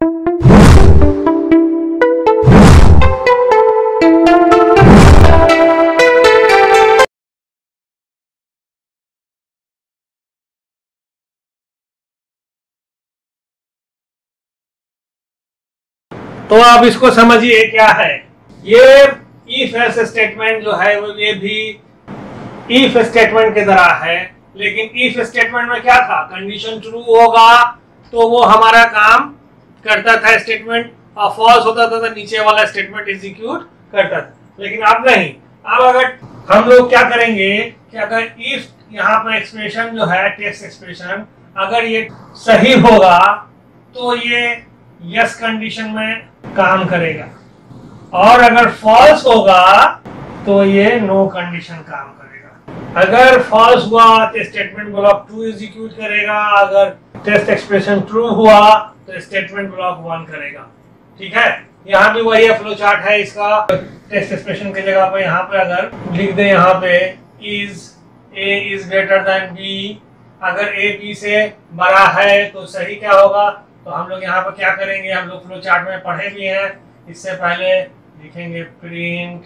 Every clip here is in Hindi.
तो आप इसको समझिए क्या है। ये इफ एल्स स्टेटमेंट जो है वो ये भी इफ स्टेटमेंट की तरह है, लेकिन इफ स्टेटमेंट में क्या था, कंडीशन ट्रू होगा तो वो हमारा काम करता था स्टेटमेंट, और फॉल्स होता था तो नीचे वाला स्टेटमेंट एग्जीक्यूट करता था। लेकिन अब नहीं, अब अगर हम लोग क्या करेंगे कि अगर इफ यहाँ पर एक्सप्रेशन जो है टेक्स्ट एक्सप्रेशन अगर ये सही होगा तो ये यस कंडीशन में काम करेगा, और अगर फॉल्स होगा तो ये नो कंडीशन काम करेगा। अगर फॉल्स हुआ तो स्टेटमेंट ब्लॉक 2 एग्जीक्यूट करेगा, अगर टेस्ट एक्सप्रेशन ट्रू हुआ तो स्टेटमेंट ब्लॉक 1 करेगा। ठीक है, यहाँ भी वही फ्लो चार्ट है इसका। टेस्ट एक्सप्रेशन की जगह पे यहाँ पे अगर लिख दे यहाँ पे is A is greater than B, अगर ए बी से बड़ा है तो सही क्या होगा, तो हम लोग यहाँ पर क्या करेंगे, हम लोग फ्लो चार्ट में पढ़े भी हैं, इससे पहले लिखेंगे प्रिंट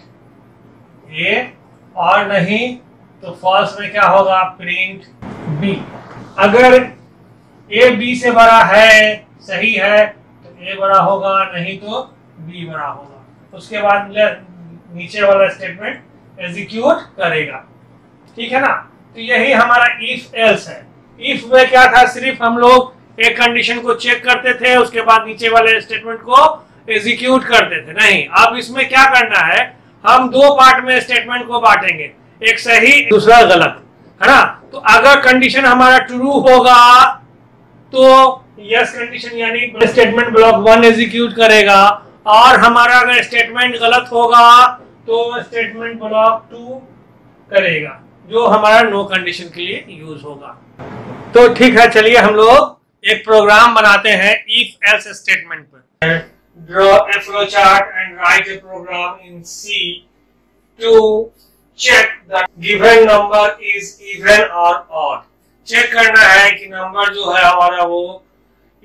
ए, और नहीं तो फॉल्स में क्या होगा प्रिंट बी। अगर ए बी से बड़ा है सही है तो ए बड़ा होगा, नहीं तो बी बड़ा होगा। उसके बाद नीचे वाला स्टेटमेंट एग्जीक्यूट करेगा। ठीक है ना, तो यही हमारा इफ एल्स है। इफ में क्या था, सिर्फ हम लोग एक कंडीशन को चेक करते थे, उसके बाद नीचे वाले स्टेटमेंट को एग्जीक्यूट करते थे। नहीं, अब इसमें क्या करना है, हम दो पार्ट में स्टेटमेंट को बांटेंगे, एक सही दूसरा गलत, है ना। तो अगर कंडीशन हमारा ट्रू होगा तो यस कंडीशन यानी स्टेटमेंट ब्लॉक 1 एग्जीक्यूट करेगा, और हमारा अगर स्टेटमेंट गलत होगा तो स्टेटमेंट ब्लॉक 2 करेगा, जो हमारा नो कंडीशन के लिए यूज होगा। तो ठीक है, चलिए हम लोग एक प्रोग्राम बनाते हैं इफ एल्स स्टेटमेंट पर। Draw a flowchart and write a program in C to check that given number is even or odd. Check करना है कि नंबर जो है हमारा वो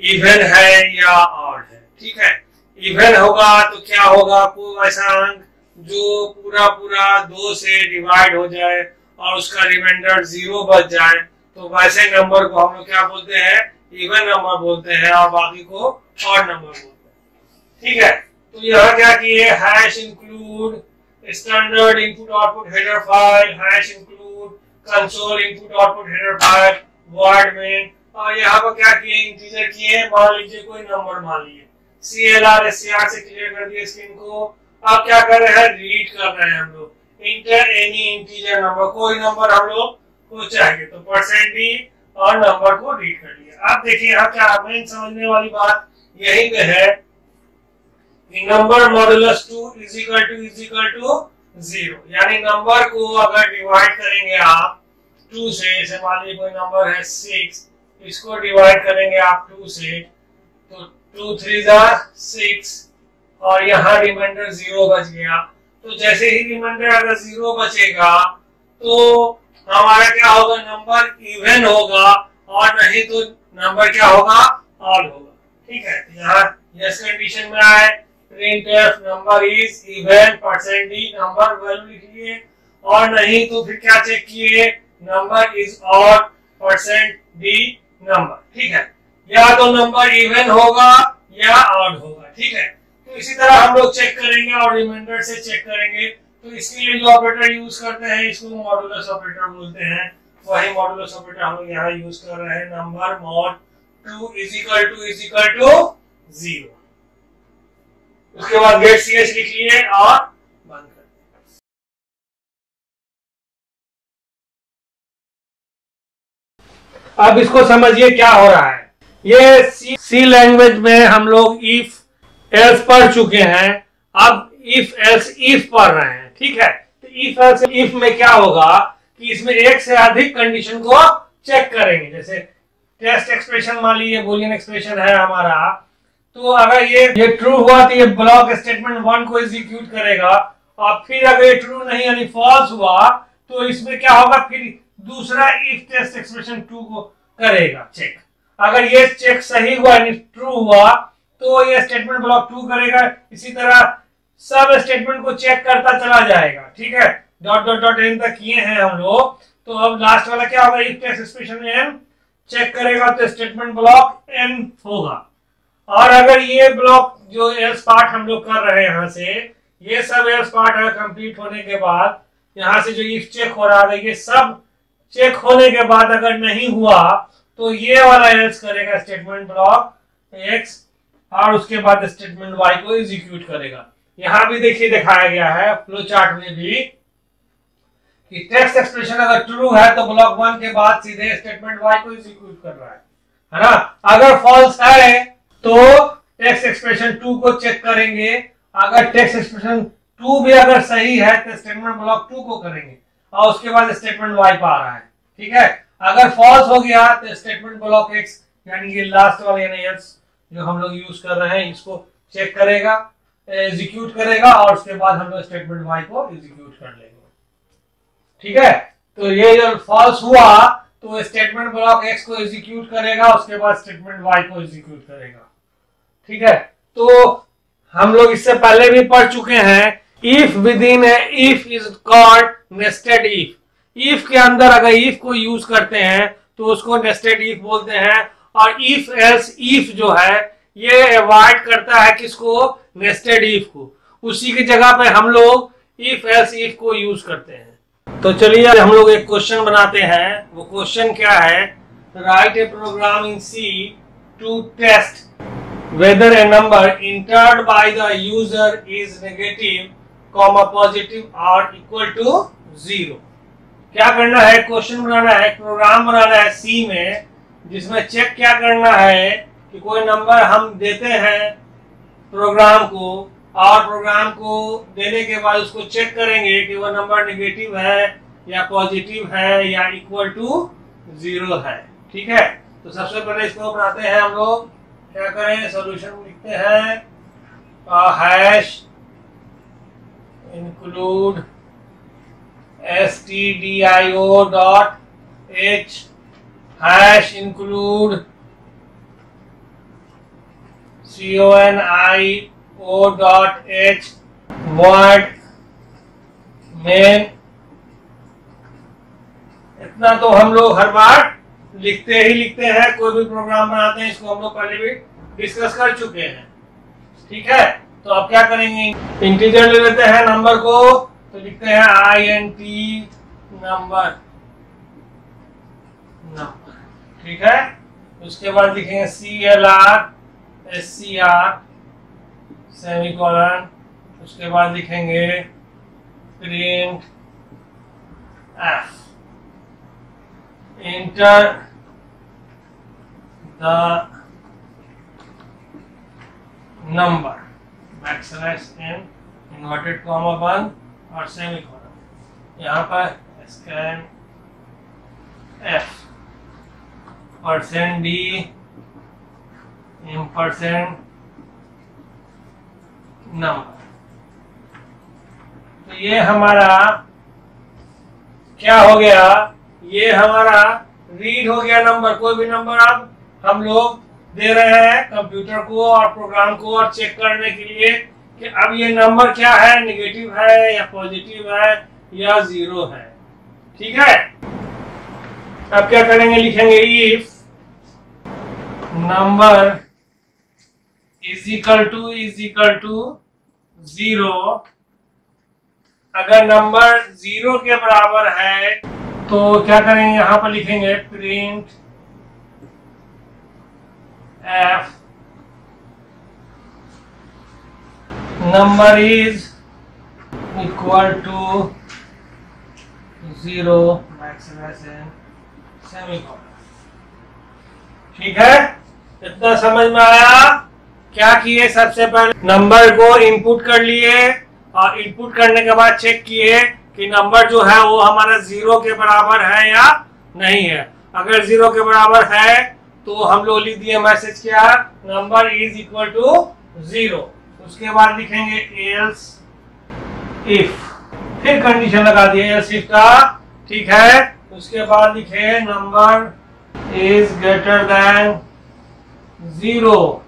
इवन है या ऑड है। ठीक है, इवन होगा तो क्या होगा, कोई ऐसा अंक जो पूरा पूरा 2 से डिवाइड हो जाए और उसका रिमाइंडर 0 बच जाए, तो वैसे नंबर को हम लोग क्या बोलते हैं, इवन नंबर बोलते हैं, और बाकी को ऑड नंबर बोलते हैं। ठीक है, तो यहाँ क्या किए, hash include standard input output header file, hash include console input output header file, word में, और यहाँ पर क्या किए, इंटीजर किए, मान लीजिए कोई नंबर मान लीजिए, CLR SCR से क्लियर कर दिए स्क्रीन को। अब क्या कर रहे हैं, रीड कर रहे हैं हम लोग, इंटर एनी इंटीजर नंबर, कोई नंबर हम लोग को चाहिए तो %d और नंबर को रीड कर लिया। अब देखिए यहाँ क्या मेन समझने वाली बात यही पे है, number modulus 2 is equal to 0, यानी नंबर को अगर डिवाइड करेंगे आप 2 से, जैसे मान लीजिए कोई नंबर है 6, इसको डिवाइड करेंगे आप 2 से, तो 2 3 6, और यहाँ रिमाइंडर 0 बच गया। तो जैसे ही रिमाइंडर अगर 0 बचेगा तो हमारा क्या होगा, नंबर इवन होगा, और नहीं तो नंबर क्या होगा, ऑड होगा। ठीक है, यहाँ यस कंडीशन में आए, printf number is even %d number value लिखिए, और नहीं तो फिर क्या चेक किए, number is odd %d number. ठीक है, या तो नंबर इवन होगा या ऑड होगा। ठीक है, तो इसी तरह हम लोग चेक करेंगे और रिमाइंडर से चेक करेंगे। तो इसके लिए जो ऑपरेटर यूज करते हैं इसको मॉडुलस ऑपरेटर बोलते हैं, वही मॉडुलस ऑपरेटर हम लोग यहाँ यूज कर रहे हैं, number mod 2 is equal to 0। उसके बाद गेट ch लिख लिए और बंद कर दिए। अब इसको समझिए क्या हो रहा है, ये सी लैंग्वेज में हम लोग इफ एल्स पढ़ चुके हैं, अब इफ एल्स इफ पढ़ रहे हैं। ठीक है, तो इफ एल्स इफ में क्या होगा कि इसमें एक से अधिक कंडीशन को चेक करेंगे। जैसे टेस्ट एक्सप्रेशन मान लीजिए बूलियन एक्सप्रेशन है हमारा, तो अगर ये ट्रू हुआ तो ये ब्लॉक स्टेटमेंट 1 को एग्जीक्यूट करेगा, और फिर अगर ये ट्रू नहीं यानी फॉल्स हुआ तो इसमें क्या होगा, फिर दूसरा इफ टेस्ट एक्सप्रेशन 2 को करेगा चेक। अगर ये चेक सही हुआ यानी ट्रू हुआ तो ये स्टेटमेंट ब्लॉक 2 करेगा। इसी तरह सब स्टेटमेंट को चेक करता चला जाएगा। ठीक है, डॉट डॉट डॉट एन तक किए हैं हम लोग। तो अब लास्ट वाला क्या होगा, if text expression and check करेगा तो स्टेटमेंट ब्लॉक एन होगा। और अगर ये ब्लॉक जो एल्स पार्ट हम लोग कर रहे हैं यहाँ से, ये सब एल्स पार्ट अगर कंप्लीट होने के बाद यहाँ से जो इफ चेक हो रहा है, ये सब चेक होने के बाद अगर नहीं हुआ तो ये वाला एल्स करेगा स्टेटमेंट ब्लॉक एक्स और उसके बाद स्टेटमेंट वाई को एग्जीक्यूट करेगा। यहाँ भी देखिए दिखाया गया है फ्लो चार्ट में भी कि टेक्स्ट एक्सप्रेशन अगर ट्रू है तो ब्लॉक 1 के बाद सीधे स्टेटमेंट वाई को एग्जीक्यूट कर रहा है ना। अगर फॉल्स है तो टेक्स्ट एक्सप्रेशन 2 को चेक करेंगे। अगर टेक्स्ट एक्सप्रेशन 2 भी अगर सही है तो स्टेटमेंट ब्लॉक 2 को करेंगे और उसके बाद स्टेटमेंट वाई पा रहा है। ठीक है, अगर फॉल्स हो गया तो स्टेटमेंट ब्लॉक एक्स यानी ये लास्ट वाला यानी एल्स जो हम लोग यूज कर रहे हैं इसको चेक करेगा, एग्जीक्यूट करेगा और उसके बाद हम लोग स्टेटमेंट वाई को एग्जीक्यूट कर लेंगे। ठीक है, तो ये जब फॉल्स हुआ तो स्टेटमेंट ब्लॉक एक्स को एग्जीक्यूट करेगा, उसके बाद स्टेटमेंट वाई को एग्जीक्यूट करेगा। ठीक है, तो हम लोग इससे पहले भी पढ़ चुके हैं if with in if is called nested if. If के अंदर अगर इफ को यूज करते हैं तो उसको नेस्टेड इफ बोलते हैं। और इफ एल्स इफ जो है ये अवॉइड करता है किसको, नेस्टेड इफ को। उसी की जगह पे हम लोग इफ एल्स इफ को यूज करते हैं। तो चलिए हम लोग एक क्वेश्चन बनाते हैं। वो क्वेश्चन क्या है, write a program in C to test whether a number entered by the user is negative, positive or equal to 0। क्या करना है, क्वेश्चन बनाना है, प्रोग्राम बनाना है सी में, जिसमें चेक क्या करना है कि कोई नंबर हम देते हैं प्रोग्राम को और प्रोग्राम को देने के बाद उसको चेक करेंगे कि वह नंबर नेगेटिव है या पॉजिटिव है या इक्वल टू 0 है। ठीक है, तो सबसे पहले इसको बनाते हैं हम लोग। क्या करें, सॉल्यूशन लिखते हैं hash include stdio dot h hash include conio dot h void main। इतना तो हम लोग हर बार लिखते हैं, कोई भी प्रोग्राम बनाते हैं, इसको हम लोग पहले भी डिस्कस कर चुके हैं। ठीक है, तो अब क्या करेंगे, इंटीजर ले लेते हैं नंबर को, तो लिखते हैं int नंबर। ठीक है, उसके बाद लिखेंगे CLR SCR सेमीकोलन, उसके बाद लिखेंगे print f enter the number \n inverted comma बंद और सेमीकोलन। यहाँ पर स्कैन f %d % नंबर। तो ये हमारा क्या हो गया, ये हमारा रीड हो गया नंबर। कोई भी नंबर अब हम लोग दे रहे हैं कंप्यूटर को और प्रोग्राम को और चेक करने के लिए कि अब ये नंबर क्या है, नेगेटिव है या पॉजिटिव है या 0 है। ठीक है, अब क्या करेंगे, लिखेंगे if number is equal to 0। अगर नंबर 0 के बराबर है तो क्या करेंगे, यहां पर लिखेंगे print f number is equal to 0 semicolon. ठीक है, इतना समझ में आया। क्या किए, सबसे पहले नंबर को इनपुट कर लिए और इनपुट करने के बाद चेक किए कि नंबर जो है वो हमारा 0 के बराबर है या नहीं है। अगर 0 के बराबर है तो हम लोग लिख दिए मैसेज क्या, नंबर इज इक्वल टू 0। उसके बाद लिखेंगे एल्स इफ, फिर कंडीशन लगा दिए एल्स इफ का। ठीक है, उसके बाद लिखे नंबर इज ग्रेटर देन 0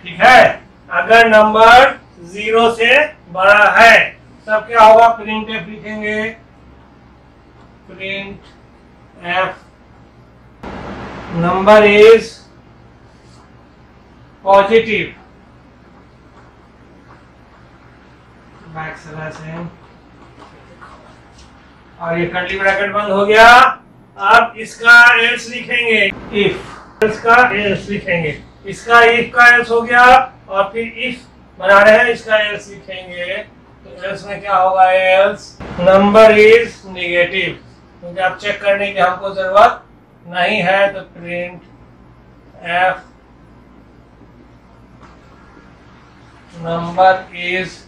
ठीक है। अगर नंबर 0 से बड़ा है तब क्या होगा, प्रिंट एफ लिखेंगे, print F number is positive, backslash N, और ये कर्ली ब्रैकेट बंद हो गया। अब इसका एल्स लिखेंगे, इफ, इसका एल्स लिखेंगे, इसका इफ का एल्स हो गया, और फिर इफ बना रहे हैं इसका एल्स लिखेंगे, तो एल्स में क्या होगा, एल्स नंबर इज नेगेटिव, क्योंकि आप चेक करने की हमको जरूरत नहीं है, तो print F number is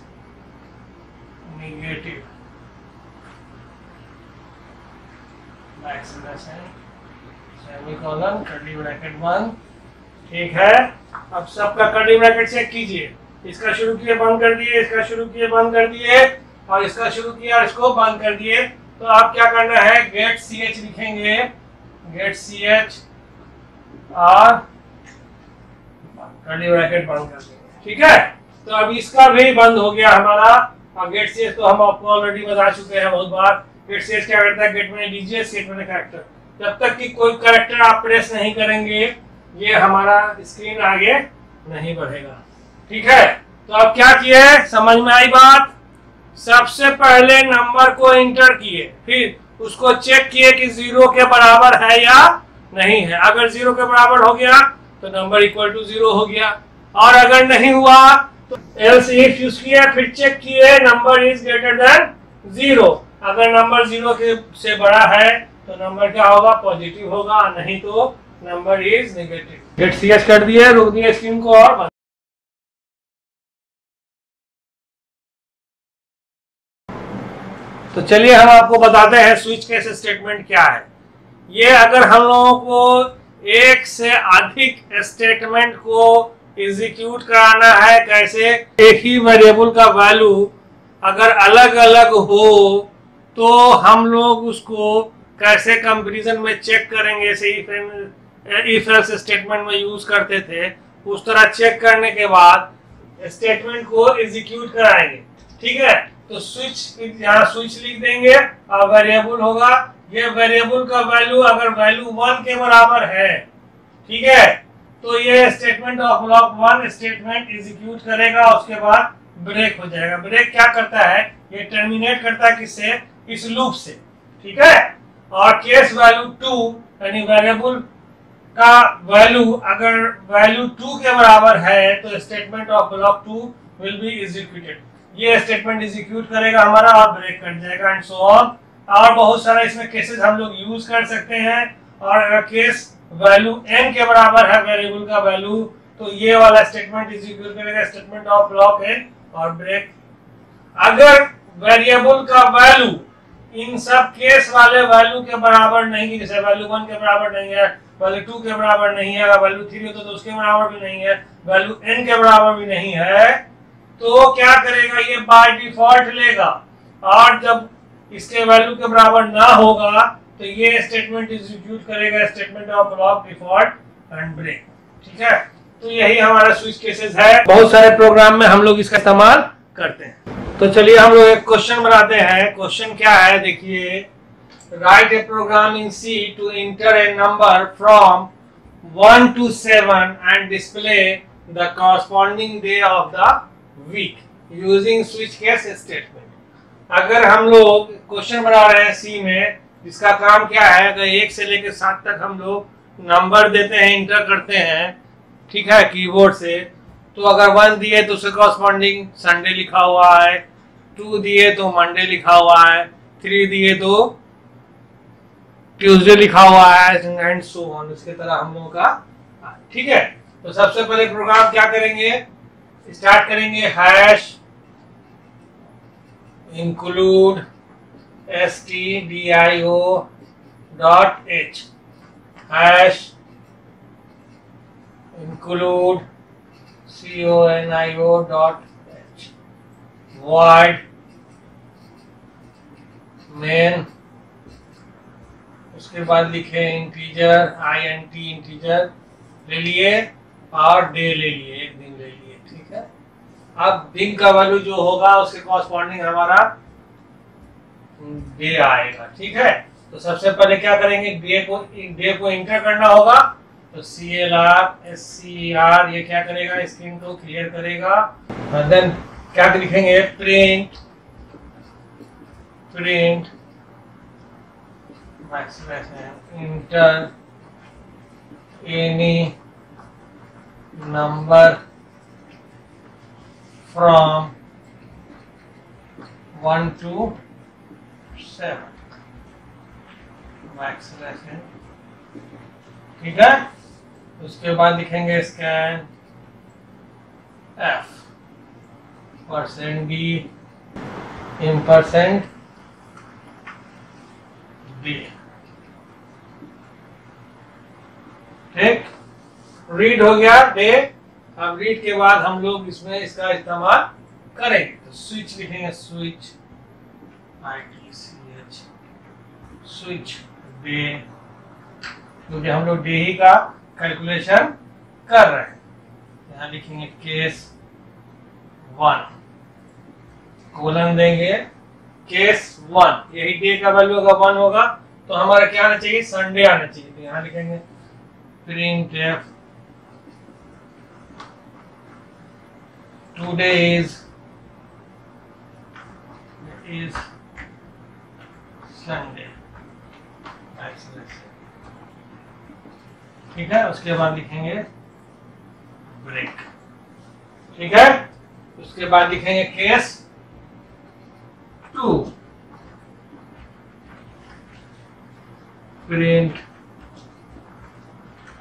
negative, semicolon, curly bracket बंद। ठीक है, अब सबका कर्ली ब्रैकेट चेक कीजिए, इसका शुरू किए बंद कर दिए, इसका शुरू किए बंद कर दिए, और इसका शुरू किया और इसको बंद कर दिए। तो आप क्या करना है, गेट सी एच लिखेंगे, गेट सी एच और कर्ली ब्रैकेट बंद कर देंगे। ठीक है, तो अब इसका भी बंद हो गया हमारा, और गेट सी एच तो हम आपको ऑलरेडी बता चुके हैं बहुत बार। गेट सी एच क्या करता है, गेट में लीजिए, सेट में कैरेक्टर, जब तक कि कोई कैरेक्टर आप प्रेस नहीं करेंगे ये हमारा स्क्रीन आगे नहीं बढ़ेगा। ठीक है, तो अब क्या किए, समझ में आई बात। सबसे पहले नंबर को इंटर किए, फिर उसको चेक किए कि 0 के बराबर है या नहीं है। अगर 0 के बराबर हो गया तो नंबर इक्वल टू 0 हो गया, और अगर नहीं हुआ तो एल्स इफ यूज किया, फिर चेक किए नंबर इज ग्रेटर देन 0। अगर नंबर 0 के से बड़ा है तो नंबर क्या होगा, पॉजिटिव होगा, नहीं तो नंबर इज नेगेटिव। गेट सी एच कर दिए, रोक दिए स्क्रीन को, और तो चलिए हम आपको बताते हैं स्विच केस स्टेटमेंट क्या है। ये अगर हम लोगों को एक से अधिक स्टेटमेंट को एग्जीक्यूट कराना है, कैसे, एक ही वेरिएबल का वैल्यू अगर अलग अलग हो तो हम लोग उसको कैसे कंपैरिजन में चेक करेंगे, जैसे इफ एल्स स्टेटमेंट में यूज करते थे, उस तरह चेक करने के बाद स्टेटमेंट को एग्जीक्यूट कराएंगे। ठीक है, तो स्विच, यहाँ स्विच लिख देंगे और वेरिएबल होगा, ये वेरिएबल का वैल्यू अगर वैल्यू 1 के बराबर है, ठीक है, तो ये statement of block 1 statement execute करेगा, उसके बाद ब्रेक हो जाएगा। ब्रेक क्या करता है, ये टर्मिनेट करता है किससे, इस लूप से। ठीक है, और केस वैल्यू 2 यानी वेरिएबल का वैल्यू अगर वैल्यू 2 के बराबर है तो statement of block 2 will be executed. ये स्टेटमेंट एग्जीक्यूट करेगा हमारा और ब्रेक कर जाएगा, एंड सो ऑन। और बहुत सारा इसमें केसेस हम लोग यूज कर सकते हैं। और अगर केस वैल्यू n के बराबर है वेरिएबल का वैल्यू, तो ये वाला स्टेटमेंट एग्जीक्यूट करेगा, स्टेटमेंट ऑफ ब्लॉक n, और ब्रेक। अगर वेरिएबल का वैल्यू इन सब केस वाले वैल्यू के बराबर नहीं, जैसे वैल्यू 1 के बराबर नहीं है, वैल्यू 2 के बराबर नहीं है, अगर वैल्यू 3 हो तो उसके बराबर भी नहीं है, वैल्यू n के बराबर भी नहीं है, तो क्या करेगा, ये बाय डिफॉल्ट लेगा। और जब इसके वैल्यू के बराबर ना होगा तो ये स्टेटमेंट एग्जीक्यूट करेगा, statement of block default and break. ठीक है, तो यही हमारा स्विच केसेस है, बहुत सारे प्रोग्राम में हम लोग इसका इस्तेमाल करते हैं। तो चलिए हम लोग एक क्वेश्चन बनाते हैं। क्वेश्चन क्या है, देखिए, write a program in C to enter a number from 1 to 7 and display the corresponding day of the week using switch case statement. अगर हम लोग क्वेश्चन बना रहे हैं सी में, जिसका काम क्या है, अगर 1 से लेकर 7 तक हम लोग नंबर देते हैं, इंटर करते हैं, ठीक है, कीबोर्ड से, तो अगर 1 दिए तो उसके कॉरस्पॉन्डिंग संडे लिखा हुआ है, 2 दिए तो मंडे लिखा हुआ है, 3 दिए तो ट्यूसडे लिखा हुआ है, एंड सो ऑन। इसके तरह हम लोगों का, ठीक है। तो सबसे पहले प्रोग्राम क्या करेंगे, स्टार्ट करेंगे hash include stdio dot h, hash include conio dot h, void main, उसके बाद लिखे इंटीजर int, इंटीजर ले लिए और डे ले लिए, एक दिन ले अब दिन का वैल्यू जो होगा उसके कॉरस्पॉन्डिंग हमारा डे आएगा। ठीक है, तो सबसे पहले क्या करेंगे, डे को इंटर करना होगा। तो CLR SCR ये क्या करेगा, स्क्रीन को क्लियर करेगा। और देन क्या लिखेंगे, print inter any number from 1 to 7 vaccination. ठीक है, उसके बाद लिखेंगे स्कैन F %D % D। ठीक, रीड हो गया डे। अब रीड के बाद हम लोग इसमें इसका इस्तेमाल करेंगे। तो स्विच लिखेंगे, स्विच ITCH स्विच डे, क्योंकि हम लोग डे ही का कैलकुलेशन कर रहे हैं। यहाँ लिखेंगे केस 1 कोलन देंगे केस 1, यही डे का वैल्यू अगर 1 होगा तो हमारा क्या आना चाहिए, संडे आना चाहिए। तो यहाँ लिखेंगे print F today is Sunday. ठीक है, उसके बाद लिखेंगे ब्रेक। ठीक है, उसके बाद लिखेंगे case 2 print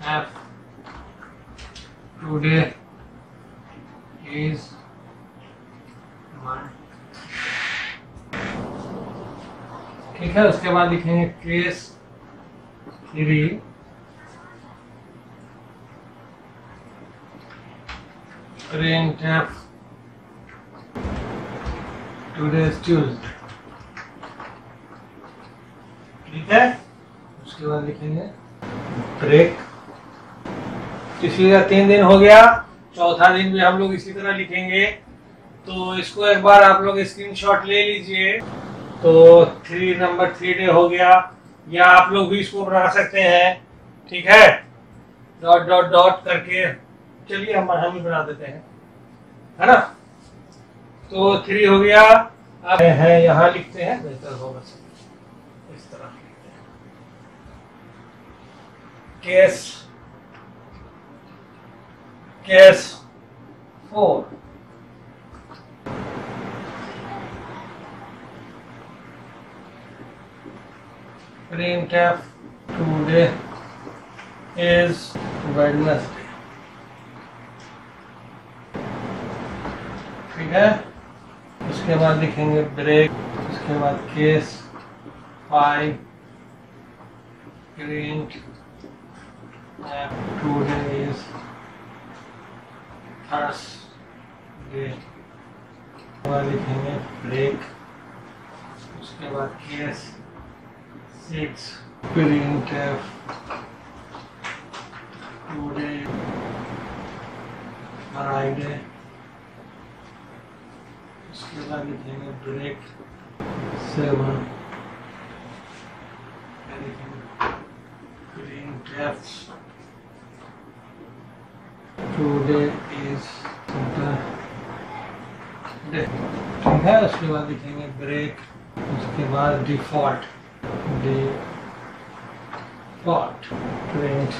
F today is Monday. ठीक है, उसके बाद लिखेंगे case 3 print F today is Tuesday. ठीक है, उसके बाद लिखेंगे ब्रेक। तीसरा 3 दिन हो गया, चौथा दिन भी हम लोग इसी तरह लिखेंगे। तो इसको एक बार आप लोग स्क्रीनशॉट ले लीजिए। तो नंबर 3 डे हो गया, या आप लोग भी इसको बना सकते हैं। ठीक है, डॉट डॉट डॉट करके, चलिए हम ही बना देते हैं, है ना। तो 3 हो गया, अब है यहाँ लिखते हैं, बेहतर होगा इस तरह लिखते हैं। Case 4 print F today is Wednesday. ठीक है, उसके बाद लिखेंगे ब्रेक। उसके बाद case 5 print F today is Thursday. उसके बाद लिखेंगे ब्रेक। उसके बाद case 6 print F today Friday. उसके बाद लिखेंगे break 7 print F today is Saturday. ठीक है, उसके बाद लिखेंगे ब्रेक। उसके बाद डिफॉल्ट प्रिंट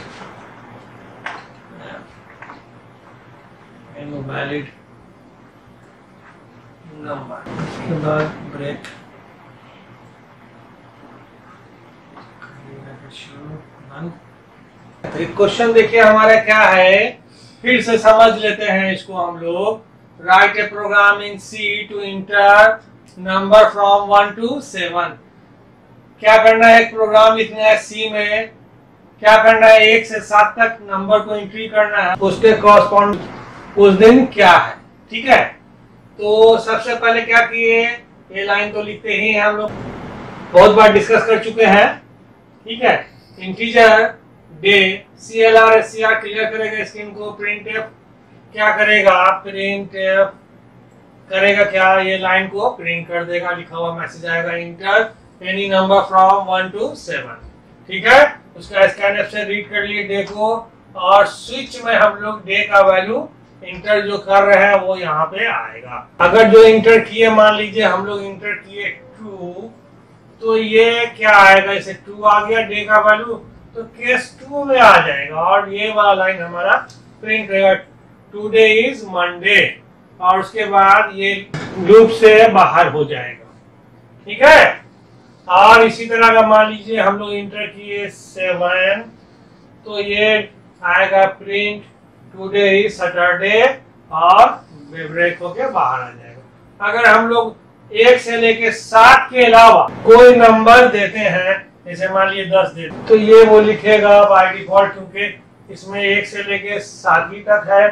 इनवैलिड नंबर। उसके बाद ब्रेक एक क्वेश्चन देखिए हमारा क्या है, फिर से समझ लेते हैं इसको हम लोग। Write a program in C to enter number from 1 to 7। क्या करना है, एक प्रोग्राम लिखना है सी में। क्या करना है, 1 से 7 तक नंबर को एंट्री करना है, उसके कॉरस्पॉन्ड उस दिन क्या है। ठीक है, तो सबसे पहले क्या किए, ये लाइन तो लिखते ही हम लोग बहुत बार डिस्कस कर चुके हैं। ठीक है, integer day CLR SCR clear करेगा स्क्रीन को। प्रिंट एफ क्या करेगा, प्रिंट एफ करेगा क्या, ये लाइन को प्रिंट कर देगा, लिखा हुआ मैसेज आएगा inter any number from 1 to 7। ठीक है, उसका स्कैनएफ से रीड कर लिए डे को, और स्विच में हम लोग डे का वैल्यू इंटर जो कर रहे हैं वो यहाँ पे आएगा। अगर जो इंटर किए, मान लीजिए हम लोग इंटर किए 2, तो ये क्या आएगा, इसे 2 आ गया डे का वैल्यू, तो केस 2 में आ जाएगा और ये वाला लाइन हमारा प्रिंट करेगा टुडे इज मंडे, और उसके बाद ये लूप से बाहर हो जाएगा। ठीक है, और इसी तरह का मान लीजिए हम लोग इंटर किए 7, तो ये आएगा प्रिंट टुडे इज सैटरडे, और ब्रेक होके बाहर आ जाएगा। अगर हम लोग 1 से लेके 7 के अलावा कोई नंबर देते हैं, जैसे मान लीजिए 10 देते, तो ये वो लिखेगा बाय डिफॉल्ट, क्योंकि इसमें 1 से लेके 7 तक है।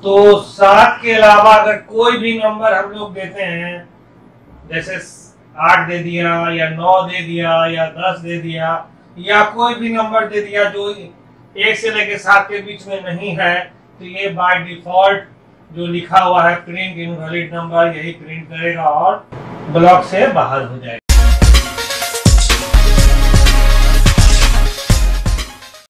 तो 7 के अलावा अगर कोई भी नंबर हम लोग देते हैं, जैसे 8 दे दिया या 9 दे दिया या 10 दे दिया या कोई भी नंबर दे दिया जो 1 से लेके 7 के बीच में नहीं है, तो ये बाय डिफॉल्ट जो लिखा हुआ है प्रिंट इनवैलिड नंबर, यही प्रिंट करेगा और ब्लॉक से बाहर हो जाएगा।